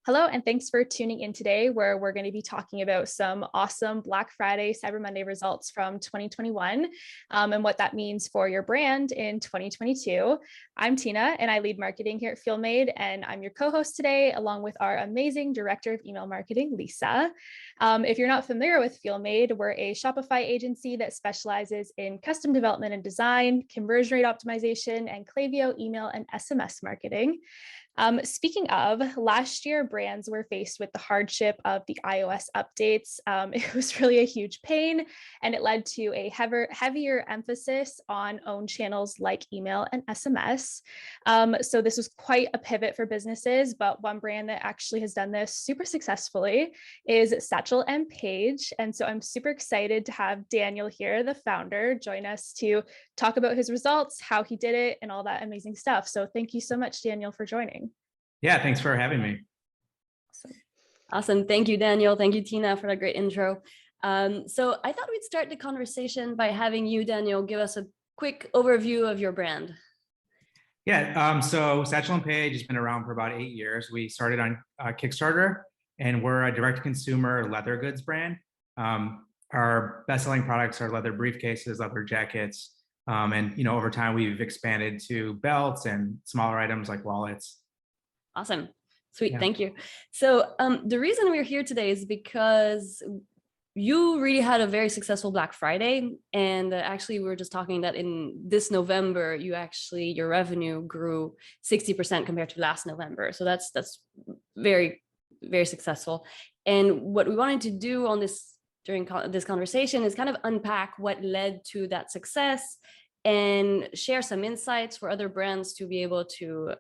Hello, and thanks for tuning in today, where we're going to be talking about some awesome Black Friday, Cyber Monday results from 2021 and what that means for your brand in 2022. I'm Tina, and I lead marketing here at FieldMade, and I'm your co-host today, along with our amazing Director of Email Marketing, Lisa. If you're not familiar with FieldMade, we're a Shopify agency that specializes in custom development and design, conversion rate optimization, and Klaviyo email and SMS marketing. Speaking of, last year brands were faced with the hardship of the iOS updates. It was really a huge pain, and it led to a heavier emphasis on owned channels like email and SMS. So this was quite a pivot for businesses, but one brand that actually has done this super successfully is Satchel and Page. And so I'm super excited to have Daniel here, the founder, join us to talk about his results, how he did it, and all that amazing stuff. So thank you so much, Daniel, for joining. Yeah, thanks for having me. Awesome. Thank you, Daniel. Thank you, Tina, for that great intro. So I thought we'd start the conversation by having you, Daniel, give us a quick overview of your brand. Yeah, so Satchel and Page has been around for about 8 years. We started on Kickstarter, and we're a direct-to-consumer leather goods brand. Our best-selling products are leather briefcases, leather jackets, and over time we've expanded to belts and smaller items like wallets. Awesome. Sweet. Yeah. Thank you. So the reason we're here today is because you really had a very successful Black Friday. And actually, we were just talking that in this November, your revenue grew 60% compared to last November. So that's very, very successful. And what we wanted to do on during this conversation is kind of unpack what led to that success and share some insights for other brands to be able to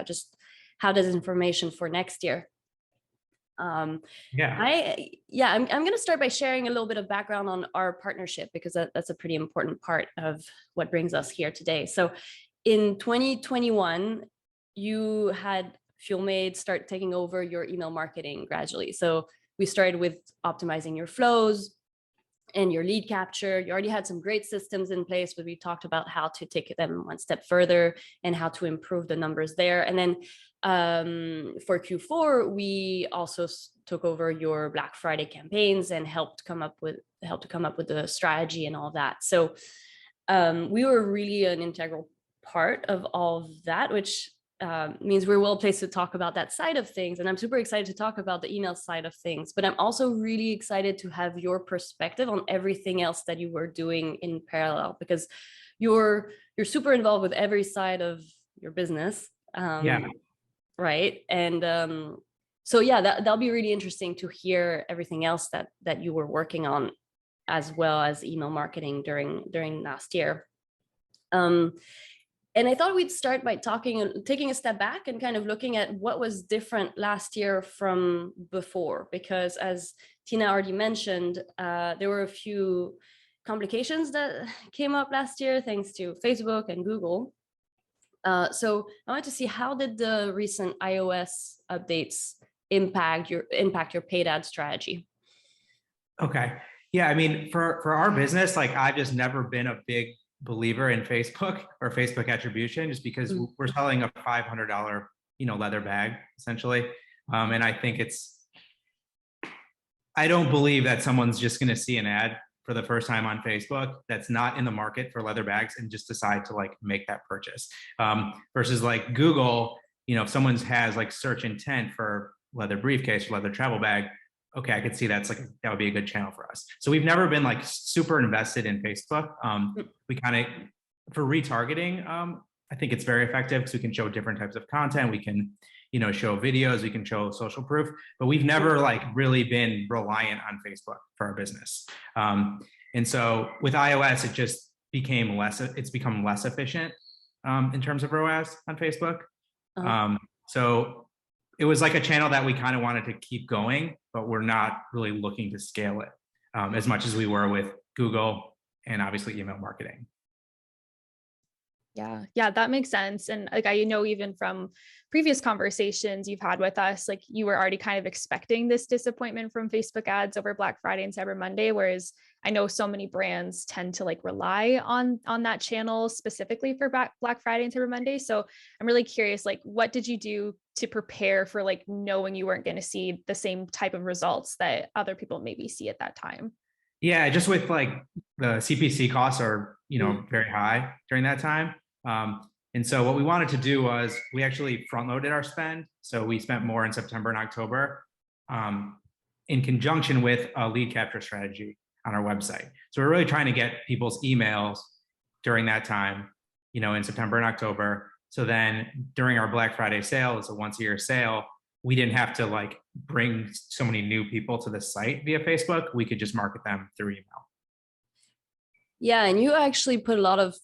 just how does information for next year. I'm going to start by sharing a little bit of background on our partnership, because that's a pretty important part of what brings us here today. So in 2021, you had FieldMade start taking over your email marketing gradually. So we started with optimizing your flows and your lead capture. You already had some great systems in place, but we talked about how to take them one step further and how to improve the numbers there. And then for Q4, we also took over your Black Friday campaigns and helped to come up with the strategy and all that. So we were really an integral part of all of that, which means we're well placed to talk about that side of things. And I'm super excited to talk about the email side of things, but I'm also really excited to have your perspective on everything else that you were doing in parallel, because you're super involved with every side of your business. Right. And so, yeah, that'll be really interesting to hear everything else that you were working on, as well as email marketing during last year. And I thought we'd start by taking a step back and kind of looking at what was different last year from before, because as Tina already mentioned, there were a few complications that came up last year thanks to Facebook and Google. So I wanted to see, how did the recent iOS updates impact your paid ad strategy? Okay. Yeah, I mean, for our business, like, I've just never been a big believer in Facebook or Facebook attribution, just because we're selling a $500 leather bag essentially, and I think I don't believe that someone's just going to see an ad for the first time on Facebook that's not in the market for leather bags and just decide to like make that purchase, versus like Google, if someone has like search intent for leather briefcase or leather travel bag, okay, I could see that would be a good channel for us. So we've never been like super invested in Facebook. We kind of, for retargeting, I think it's very effective because we can show different types of content. We can, show videos, we can show social proof, but we've never like really been reliant on Facebook for our business. And so with iOS, it just became become less efficient in terms of ROAS on Facebook. So it was like a channel that we kind of wanted to keep going, but we're not really looking to scale it as much as we were with Google and obviously email marketing. Yeah, that makes sense. And like, I know even from previous conversations you've had with us, like you were already kind of expecting this disappointment from Facebook ads over Black Friday and Cyber Monday, whereas I know so many brands tend to like rely on that channel specifically for Black Friday and Cyber Monday. So I'm really curious, like, what did you do to prepare for like knowing you weren't going to see the same type of results that other people maybe see at that time? Yeah, just with like the CPC costs are, very high during that time. And so what we wanted to do was we actually front loaded our spend. So we spent more in September and October in conjunction with a lead capture strategy on our website. So we're really trying to get people's emails during that time, in September and October. So then during our Black Friday sale, it's a once a year sale, we didn't have to like bring so many new people to the site via Facebook. We could just market them through email. Yeah, and you actually put a lot of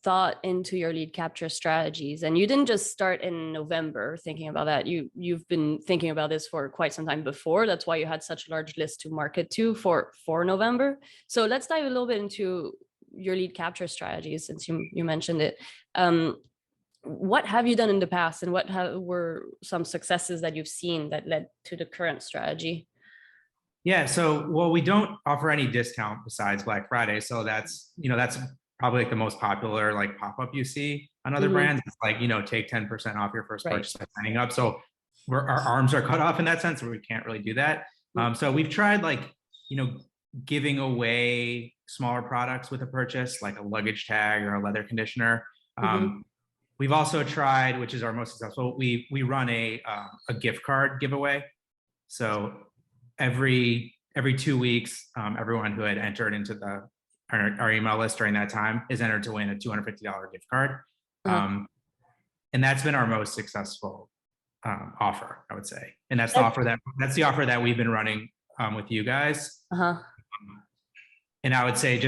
thought into your lead capture strategies, and you didn't just start in November thinking about that. You've been thinking about this for quite some time before. That's why you had such a large list to market to for November. So let's dive a little bit into your lead capture strategies, since you mentioned it. What have you done in the past, and what were some successes that you've seen that led to the current strategy? Yeah, so well, we don't offer any discount besides Black Friday. So that's probably like the most popular like pop-up you see on other brands. It's like, take 10% off your first purchase by signing up. So our arms are cut off in that sense, where we can't really do that. So we've tried like, giving away smaller products with a purchase, like a luggage tag or a leather conditioner. We've also tried, which is our most successful, we run a gift card giveaway. So every 2 weeks, everyone who had entered into our email list during that time is entered to win a $250 gift card. And that's been our most successful offer, I would say. And that's the offer that we've been running with you guys. And I would say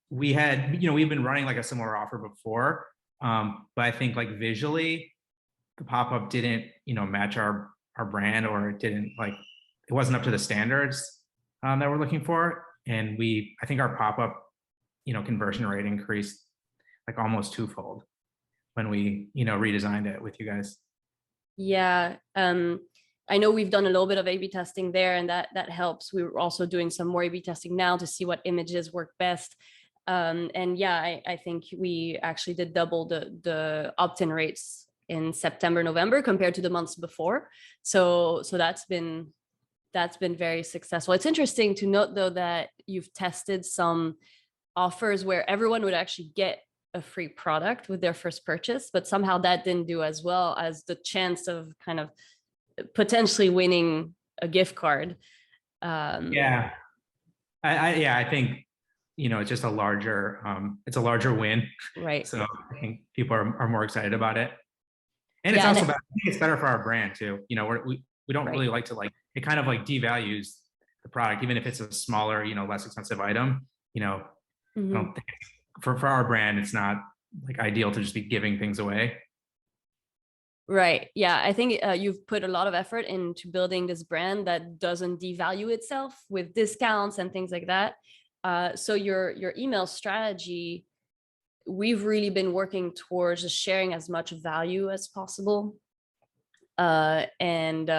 we've been running like a similar offer before. But I think like visually the pop-up didn't, match our brand, or it wasn't up to the standards that we're looking for. And I think our pop-up, conversion rate increased like almost twofold when we, redesigned it with you guys. Yeah. I know we've done a little bit of A/B testing there, and that helps. We were also doing some more A/B testing now to see what images work best. And yeah, I think we actually did double the opt-in rates in September, November compared to the months before. So that's been very successful. It's interesting to note though that you've tested some offers where everyone would actually get a free product with their first purchase, but somehow that didn't do as well as the chance of kind of potentially winning a gift card. Yeah, I think, it's just a larger win. Right. So I think people are more excited about it. And it's also I think it's better for our brand too. We don't really like to it kind of like devalues the product, even if it's a smaller, less expensive item. I don't think for our brand, it's not like ideal to just be giving things away. Right. Yeah. I think you've put a lot of effort into building this brand that doesn't devalue itself with discounts and things like that. So your email strategy, we've really been working towards just sharing as much value as possible, and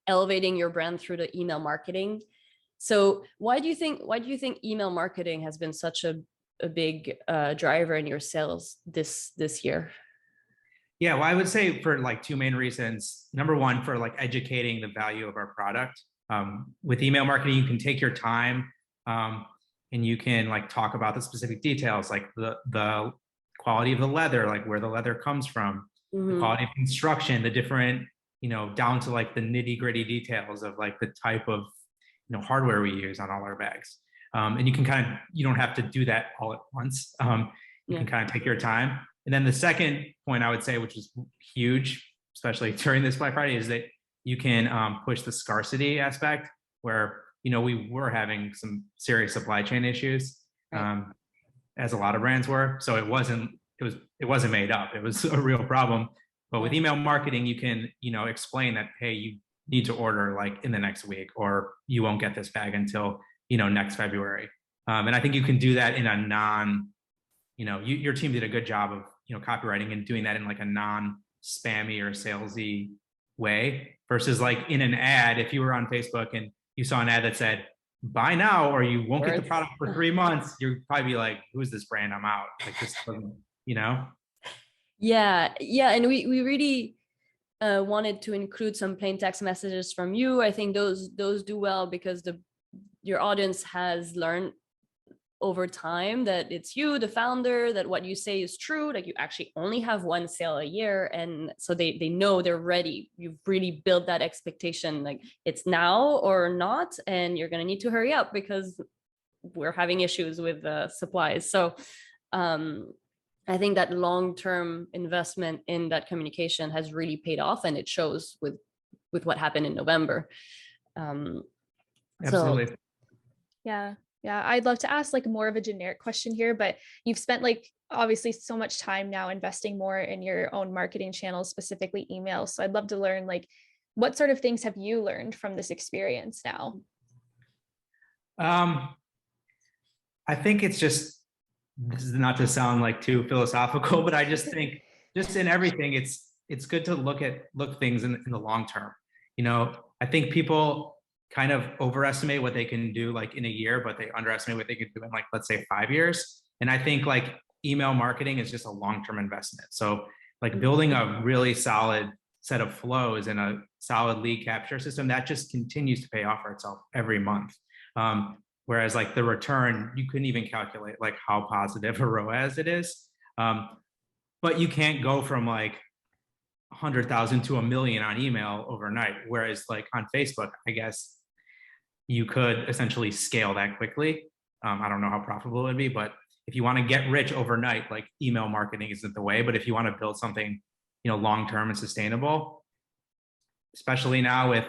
elevating your brand through the email marketing. So why do you think email marketing has been such a big driver in your sales this year? Yeah, well, I would say for like two main reasons. Number one, for like educating the value of our product. With email marketing, you can take your time, and you can like talk about the specific details, like the quality of the leather, like where the leather comes from, the quality of construction, the different, down to like the nitty gritty details of like the type of, hardware we use on all our bags. And you don't have to do that all at once. You can kind of take your time. And then the second point I would say, which is huge, especially during this Black Friday, is that you can push the scarcity aspect, where, we were having some serious supply chain issues, as a lot of brands were. So it wasn't made up. It was a real problem. But with email marketing, you can, explain that, hey, you need to order like in the next week, or you won't get this bag until, next February. And I think you can do that in a your team did a good job of, copywriting and doing that in like a non-spammy or salesy way versus like in an ad. If you were on Facebook and you saw an ad that said, buy now or you won't get the product for 3 months, you'd probably be like, who is this brand? I'm out. Like this doesn't, Yeah. And we really wanted to include some plain text messages from you. I think those do well because your audience has learned over time that it's you, the founder, that what you say is true, like you actually only have one sale a year. And so they know they're ready. You've really built that expectation, like it's now or not, and you're going to need to hurry up because we're having issues with supplies. So I think that long-term investment in that communication has really paid off, and it shows with what happened in November. Absolutely. So, yeah, I'd love to ask like more of a generic question here, but you've spent like obviously so much time now investing more in your own marketing channels, specifically email. So I'd love to learn like what sort of things have you learned from this experience now? I think it's just, this is not to sound like too philosophical, but I just think just in everything, it's good to look things in the long term. I think people kind of overestimate what they can do like in a year, but they underestimate what they could do in like, let's say 5 years. And I think like email marketing is just a long-term investment. So like building a really solid set of flows and a solid lead capture system that just continues to pay off for itself every month. Whereas like the return, you couldn't even calculate like how positive a ROAS it is. But you can't go from like 100,000 to 1 million on email overnight. Whereas like on Facebook, I guess you could essentially scale that quickly. I don't know how profitable it would be, but if you want to get rich overnight, like email marketing isn't the way. But if you want to build something, long-term and sustainable, especially now with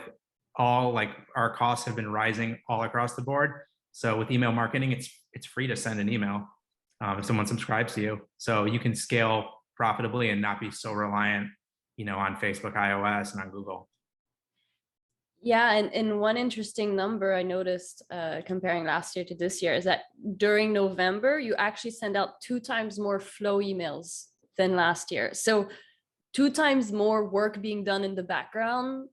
all like our costs have been rising all across the board. So with email marketing, it's free to send an email if someone subscribes to you. So you can scale profitably and not be so reliant, on Facebook, iOS, and on Google. Yeah, and one interesting number I noticed comparing last year to this year is that during November, you actually send out 2 times more flow emails than last year. So 2 times more work being done in the background,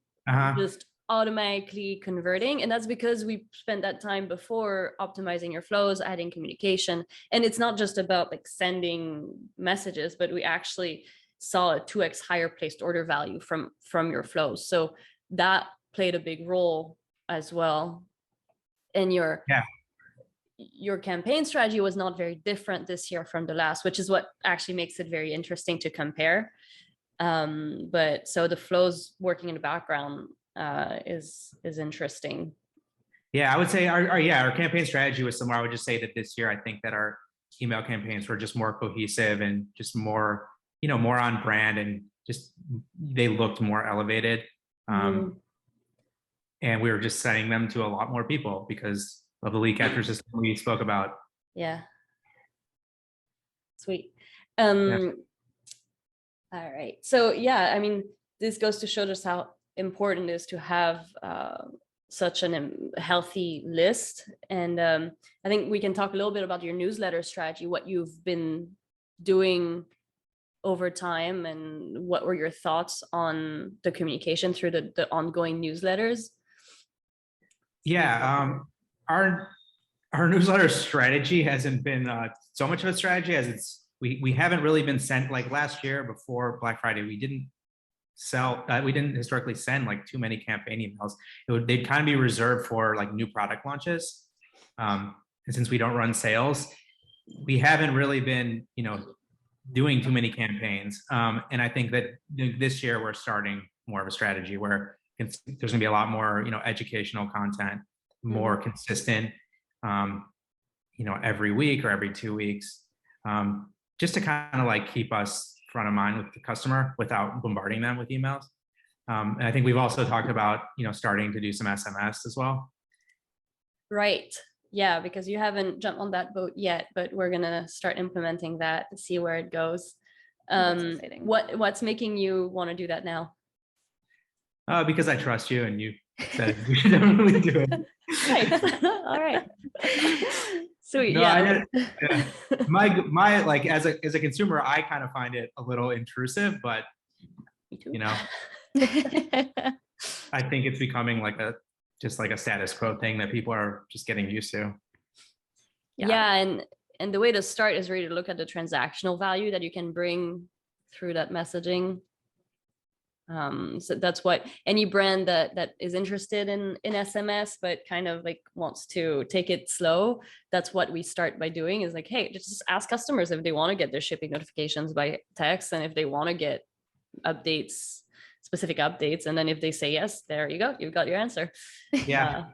just automatically converting. And that's because we spent that time before optimizing your flows, adding communication. And it's not just about like sending messages, but we actually saw a 2x higher placed order value from your flows. So that played a big role as well. And your campaign strategy was not very different this year from the last, which is what actually makes it very interesting to compare. But so the flows working in the background is interesting. Yeah, I would say our campaign strategy was similar. I would just say that this year, I think that our email campaigns were just more cohesive and just more, more on brand, and just they looked more elevated. And we were just sending them to a lot more people because of the lead capture system we spoke about. Yeah. Sweet. All right. So yeah, I mean, this goes to show just how important it is to have such a healthy list. And I think we can talk a little bit about your newsletter strategy, what you've been doing over time, and what were your thoughts on the communication through the ongoing newsletters? Yeah, our newsletter strategy hasn't been so much of a strategy as we haven't really been sent, like last year before Black Friday, we didn't historically send like too many campaign emails. They'd kind of be reserved for like new product launches. And since we don't run sales, we haven't really been, doing too many campaigns. And I think that this year we're starting more of a strategy where there's going to be a lot more, educational content, more consistent, every week or every 2 weeks, just to kind of like keep us front of mind with the customer without bombarding them with emails. And I think we've also talked about, starting to do some SMS as well. Right. Yeah, because you haven't jumped on that boat yet, but we're going to start implementing that to see where it goes. What's making you want to do that now? Because I trust you and you said we should definitely do it. Right. All right. Sweet. No, Yeah. yeah. My like as a consumer, I kind of find it a little intrusive, but Me too. you know, I think it's becoming like just like a status quo thing that people are just getting used to. Yeah. And the way to start is really to look at the transactional value that you can bring through that messaging. So that's what any brand that is interested in SMS, but kind of like wants to take it slow. That's what we start by doing, is like, hey, just ask customers if they want to get their shipping notifications by text, and if they want to get updates, specific updates. And then if they say yes, there you go, you've got your answer. Yeah.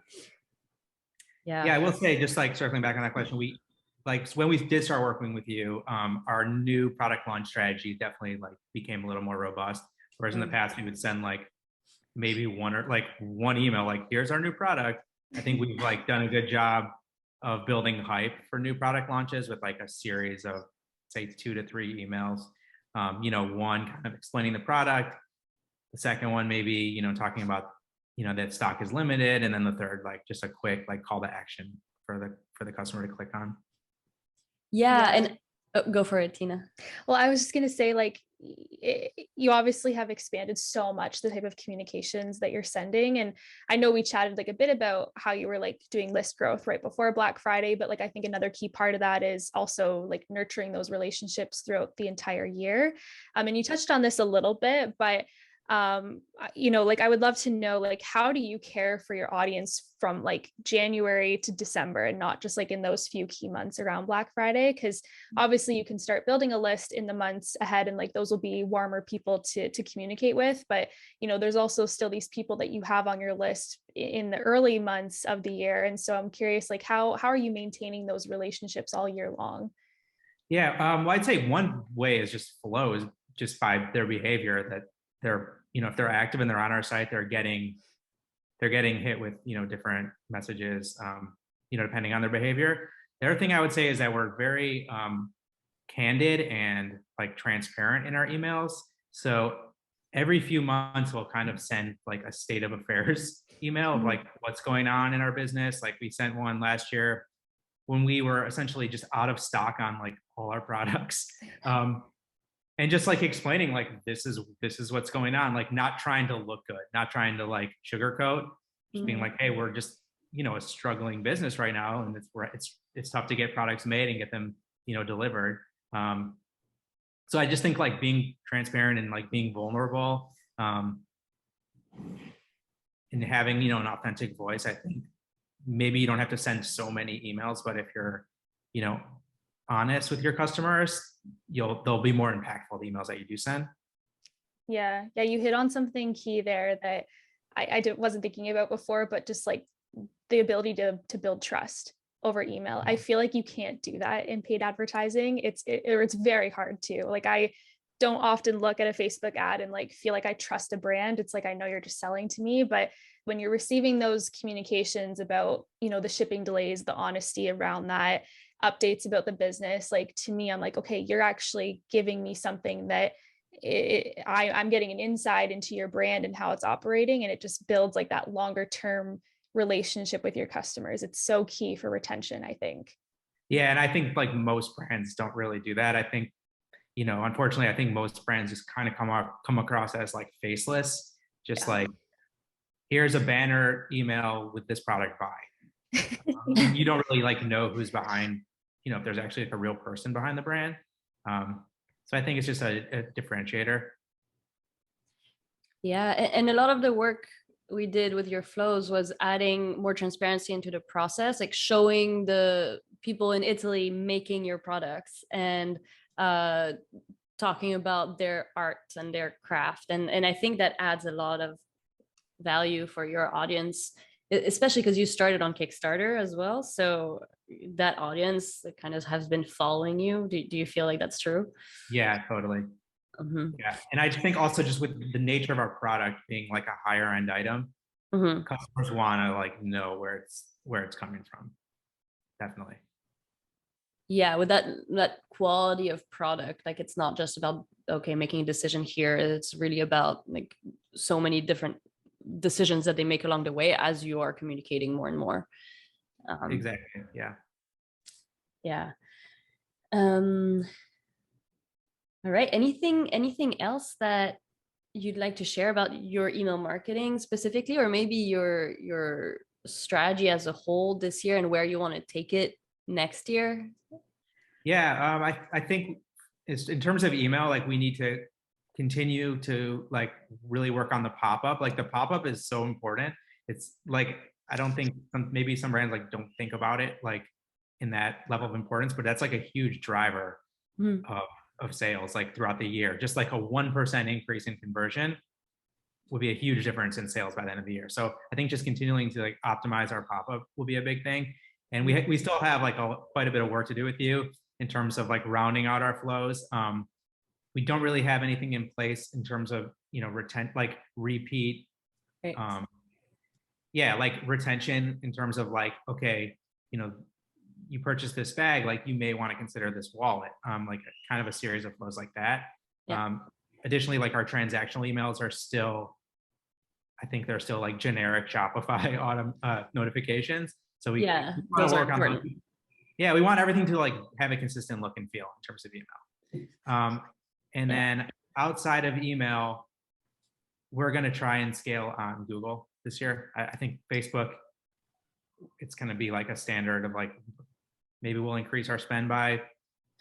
Yeah. I will say, just like circling back on that question, we like when we did start working with you, our new product launch strategy definitely like became a little more robust. Whereas in the past, we would send like maybe one email, like, here's our new product. I think we've like done a good job of building hype for new product launches with like a series of, say, 2 to 3 emails. One kind of explaining the product, the second one maybe talking about that stock is limited, and then the third like just a quick like call to action for the customer to click on. Yeah. And go for it, Tina. Well, I was just going to say, like, you obviously have expanded so much the type of communications that you're sending. And I know we chatted like a bit about how you were like doing list growth right before Black Friday, but like I think another key part of that is also like nurturing those relationships throughout the entire year. And you touched on this a little bit, but like I would love to know, like, how do you care for your audience from like January to December, and not just like in those few key months around Black Friday? Because obviously you can start building a list in the months ahead, and like those will be warmer people to communicate with. But there's also still these people that you have on your list in the early months of the year. And so I'm curious, like, how are you maintaining those relationships all year long? Yeah, well, I'd say one way is just flows, just by their behavior, that they're if they're active and they're on our site, they're getting hit with different messages, depending on their behavior. The other thing I would say is that we're very candid and like transparent in our emails. So every few months we'll kind of send like a state of affairs email of like what's going on in our business. Like we sent one last year when we were essentially just out of stock on like all our products. And just like explaining like this is what's going on, like not trying to look good, not trying to like sugarcoat, just being like, hey, we're just a struggling business right now, and it's tough to get products made and get them delivered. So I just think like being transparent and like being vulnerable, and having an authentic voice. I think maybe you don't have to send so many emails, but if you're honest with your customers, they'll be more impactful, the emails that you do send. Yeah, you hit on something key there that I wasn't thinking about before, but just like the ability to build trust over email. I feel like you can't do that in paid advertising. It's very hard to. Like, I don't often look at a Facebook ad and like feel like I trust a brand. It's like, I know you're just selling to me. But when you're receiving those communications about the shipping delays, the honesty around that, updates about the business, like, to me, I'm like, okay, you're actually giving me something that I'm getting an insight into your brand and how it's operating, and it just builds like that longer term relationship with your customers. It's so key for retention, I think. Yeah, and I think like most brands don't really do that. I think unfortunately, I think most brands just kind of come across as like faceless, just like, here's a banner email with this product buy. And you don't really like know who's behind, if there's actually like a real person behind the brand. So I think it's just a differentiator. Yeah, and a lot of the work we did with your flows was adding more transparency into the process, like showing the people in Italy making your products and talking about their art and their craft. And I think that adds a lot of value for your audience, especially because you started on Kickstarter as well. So that audience kind of has been following you. Do you feel like that's true? Yeah, totally. Yeah. And I think also just with the nature of our product being like a higher end item, customers want to like know where it's coming from. Definitely. Yeah, with that quality of product, like it's not just about making a decision here. It's really about like so many different decisions that they make along the way as you are communicating more and more. Exactly. Yeah. Yeah. All right. Anything else that you'd like to share about your email marketing specifically, or maybe your strategy as a whole this year and where you want to take it next year? Yeah, I think it's in terms of email, like we need to continue to like really work on the pop-up. Like the pop-up is so important. It's like I don't think maybe some brands like don't think about it like in that level of importance, but that's like a huge driver Mm. of sales like throughout the year. Just like a 1% increase in conversion would be a huge difference in sales by the end of the year. So I think just continuing to like optimize our pop-up will be a big thing. And we still have like quite a bit of work to do with you in terms of like rounding out our flows. We don't really have anything in place in terms of, like repeat. Right. Yeah, like retention in terms of like, okay, you purchase this bag, like you may want to consider this wallet, like kind of a series of flows like that. Yeah. Additionally, like our transactional emails are still, I think they're still like generic Shopify autumn notifications. So we Yeah, want those to are work on those. important. Yeah, we want everything to like have a consistent look and feel in terms of email. And then outside of email, we're going to try and scale on Google this year. I think Facebook, it's going to be like a standard of like, maybe we'll increase our spend by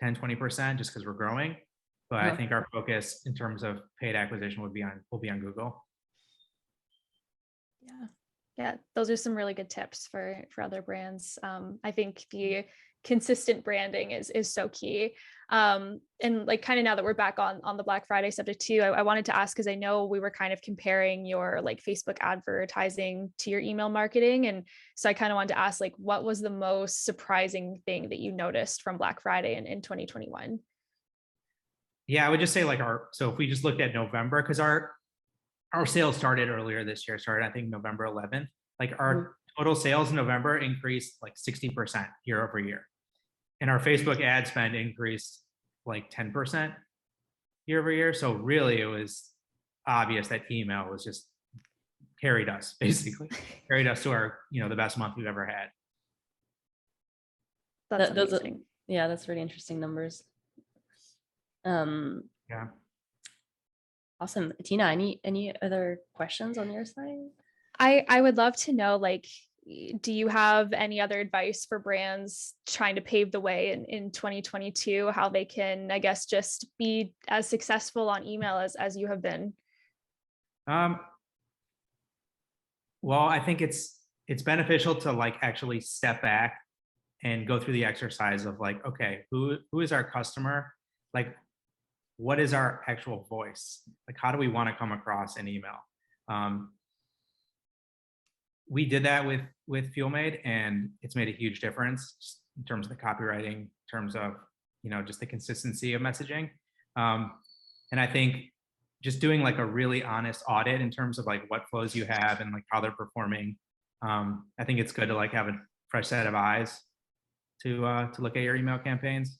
10-20% just because we're growing. But I think our focus in terms of paid acquisition will be on Google. Yeah, those are some really good tips for other brands. I think the consistent branding is so key. And like kind of now that we're back on the Black Friday subject too, I wanted to ask, because I know we were kind of comparing your like Facebook advertising to your email marketing. And so I kind of wanted to ask, like, what was the most surprising thing that you noticed from Black Friday in 2021? Yeah, I would just say like so if we just looked at November, because our sales started earlier this year, started I think November 11th. Like our total sales in November increased like 60% year over year. And our Facebook ad spend increased like 10% year over year. So really it was obvious that email was just carried us carried us to our, the best month we've ever had. That's amazing. Yeah, that's really interesting numbers. Yeah. Awesome. Tina, any other questions on your side? I would love to know, like, do you have any other advice for brands trying to pave the way in 2022, how they can, I guess, just be as successful on email as you have been? Well, I think it's beneficial to like actually step back and go through the exercise of like, okay, who is our customer? Like, what is our actual voice? Like, how do we want to come across in email? We did that with FuelMade, and it's made a huge difference in terms of the copywriting, in terms of, just the consistency of messaging. And I think just doing like a really honest audit in terms of like what flows you have and like how they're performing. I think it's good to like have a fresh set of eyes to look at your email campaigns.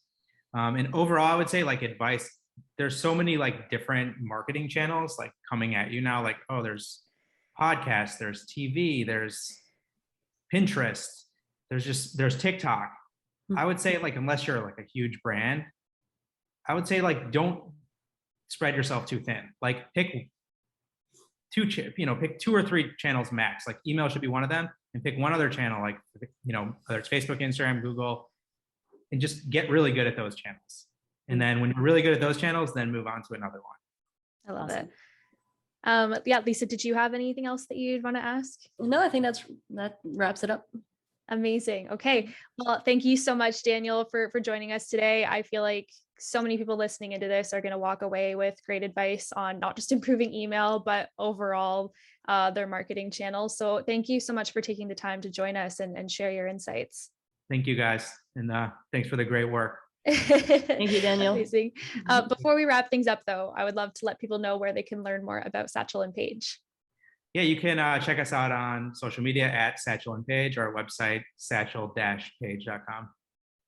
And overall, I would say like advice, there's so many like different marketing channels like coming at you now. Like, oh, there's podcasts, there's TV, there's Pinterest, there's TikTok. I would say like, unless you're like a huge brand, I would say like, don't spread yourself too thin. Like pick two or three channels max. Like email should be one of them, and pick one other channel, like, whether it's Facebook, Instagram, Google, and just get really good at those channels. And then when you're really good at those channels, then move on to another one. I love it. Yeah, Lisa, did you have anything else that you'd want to ask? No, I think that wraps it up. Amazing. Okay. Well, thank you so much, Daniel, for joining us today. I feel like so many people listening into this are going to walk away with great advice on not just improving email, but overall their marketing channels. So thank you so much for taking the time to join us and share your insights. Thank you, guys. And thanks for the great work. Thank you, Daniel. Amazing. Before we wrap things up, though, I would love to let people know where they can learn more about Satchel and Page. Yeah, you can check us out on social media at Satchel and Page, or our website, satchel-page.com.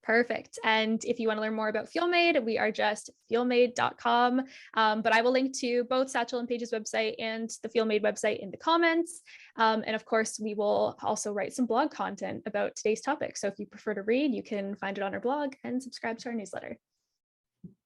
Perfect. And if you want to learn more about FuelMade, we are just fuelmade.com. But I will link to both Satchel and Paige's website and the FuelMade website in the comments. And of course, we will also write some blog content about today's topic. So if you prefer to read, you can find it on our blog and subscribe to our newsletter.